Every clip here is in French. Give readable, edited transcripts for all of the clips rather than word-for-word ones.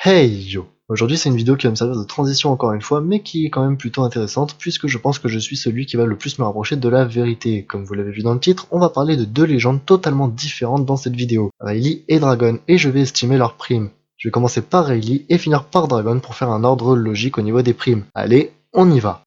Hey yo! Aujourd'hui c'est une vidéo qui va me servir de transition encore une fois, mais qui est quand même plutôt intéressante puisque je pense que je suis celui qui va le plus me rapprocher de la vérité. Comme vous l'avez vu dans le titre, on va parler de deux légendes totalement différentes dans cette vidéo, Rayleigh et Dragon, et je vais estimer leurs primes. Je vais commencer par Rayleigh et finir par Dragon pour faire un ordre logique au niveau des primes. Allez, on y va!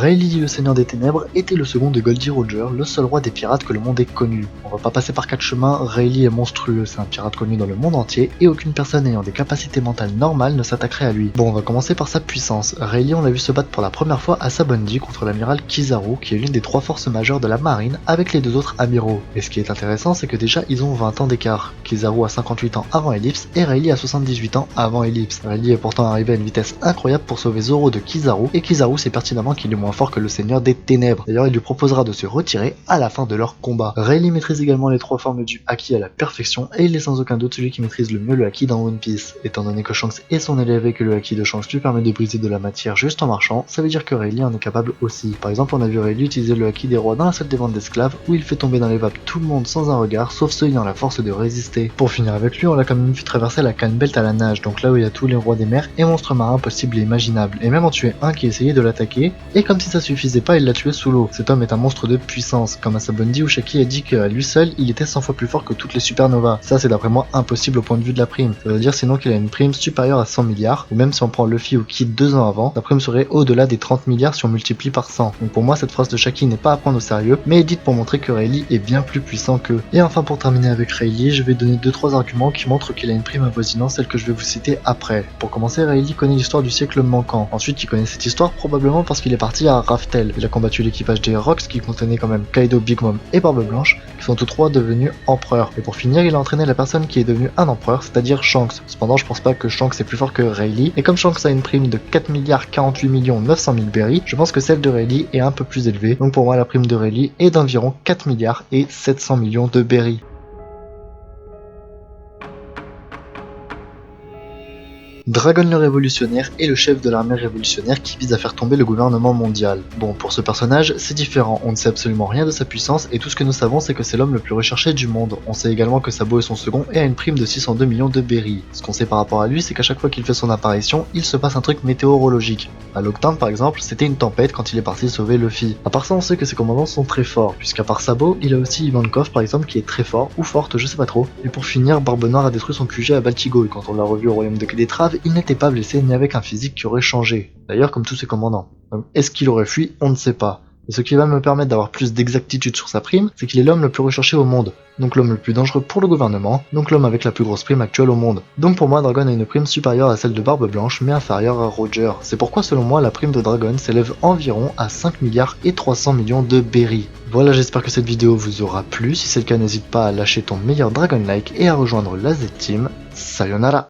Rayleigh le Seigneur des Ténèbres était le second de Goldie Roger, le seul roi des pirates que le monde ait connu. On va pas passer par quatre chemins, Rayleigh est monstrueux, c'est un pirate connu dans le monde entier, et aucune personne ayant des capacités mentales normales ne s'attaquerait à lui. Bon, on va commencer par sa puissance. Rayleigh, on l'a vu se battre pour la première fois à Sabondi contre l'amiral Kizaru, qui est l'une des trois forces majeures de la marine, avec les deux autres amiraux. Et ce qui est intéressant, c'est que déjà ils ont 20 ans d'écart. Kizaru a 58 ans avant Ellipse, et Rayleigh a 78 ans avant Ellipse. Rayleigh est pourtant arrivé à une vitesse incroyable pour sauver Zoro de Kizaru, et Kizaru sait pertinemment qu'il est moins fort que le Seigneur des Ténèbres. D'ailleurs, il lui proposera de se retirer à la fin de leur combat. Rayleigh maîtrise également les trois formes du Haki à la perfection, et il est sans aucun doute celui qui maîtrise le mieux le Haki dans One Piece. Étant donné que Shanks est son élève et que le Haki de Shanks lui permet de briser de la matière juste en marchant, ça veut dire que Rayleigh en est capable aussi. Par exemple, on a vu Rayleigh utiliser le Haki des rois dans la salle des ventes d'esclaves, où il fait tomber dans les vapes tout le monde sans un regard, sauf ceux ayant la force de résister. Pour finir avec lui, on l'a quand même vu traverser la Canne Belt à la nage, donc là où il y a tous les rois des mers et monstres marins possibles et imaginables, et même en tuer un qui essayait de l'attaquer, et comme si ça suffisait pas, il l'a tué sous l'eau. Cet homme est un monstre de puissance, comme à Sabondi où Shaki a dit qu'à lui seul, il était 100 fois plus fort que toutes les supernovas. Ça, c'est d'après moi impossible au point de vue de la prime. Ça veut dire sinon qu'il a une prime supérieure à 100 milliards, ou même si on prend Luffy ou Kid 2 ans avant, la prime serait au-delà des 30 milliards si on multiplie par 100. Donc pour moi, cette phrase de Shaki n'est pas à prendre au sérieux, mais est dite pour montrer que Rayleigh est bien plus puissant qu'eux. Et enfin, pour terminer avec Rayleigh, je vais donner 2-3 arguments qui montrent qu'il a une prime avoisinant celle que je vais vous citer après. Pour commencer, Rayleigh connaît l'histoire du siècle manquant. Ensuite, il connaît cette histoire probablement parce qu'il est parti à Raftel. Il a combattu l'équipage des Rocks qui contenait quand même Kaido, Big Mom et Barbe Blanche, qui sont tous trois devenus empereurs. Et pour finir, il a entraîné la personne qui est devenue un empereur, c'est-à-dire Shanks. Cependant, je pense pas que Shanks est plus fort que Rayleigh, et comme Shanks a une prime de 4 milliards 48 millions 900 000 berries, je pense que celle de Rayleigh est un peu plus élevée. Donc pour moi, la prime de Rayleigh est d'environ 4 milliards et 700 millions de berries. Dragon le Révolutionnaire est le chef de l'armée révolutionnaire qui vise à faire tomber le gouvernement mondial. Bon, pour ce personnage, c'est différent, on ne sait absolument rien de sa puissance et tout ce que nous savons c'est que c'est l'homme le plus recherché du monde. On sait également que Sabo est son second et a une prime de 602 millions de berries. Ce qu'on sait par rapport à lui, c'est qu'à chaque fois qu'il fait son apparition, il se passe un truc météorologique. À Lockdown par exemple, c'était une tempête quand il est parti sauver Luffy. À part ça, on sait que ses commandants sont très forts, puisqu'à part Sabo, il a aussi Ivankov par exemple qui est très fort, ou forte, je sais pas trop. Et pour finir, Barbe Noire a détruit son QG à Baltigo et quand on l'a revu au royaume de Quai des Traves, il n'était pas blessé ni avec un physique qui aurait changé, d'ailleurs comme tous ses commandants. Donc, est-ce qu'il aurait fui? On ne sait pas. Et ce qui va me permettre d'avoir plus d'exactitude sur sa prime, c'est qu'il est l'homme le plus recherché au monde, donc l'homme le plus dangereux pour le gouvernement, donc l'homme avec la plus grosse prime actuelle au monde. Donc pour moi, Dragon a une prime supérieure à celle de Barbe Blanche, mais inférieure à Roger. C'est pourquoi selon moi, la prime de Dragon s'élève environ à 5 milliards et 300 millions de berries. Voilà, j'espère que cette vidéo vous aura plu. Si c'est le cas, n'hésite pas à lâcher ton meilleur Dragon like et à rejoindre la Z-Team. Sayonara!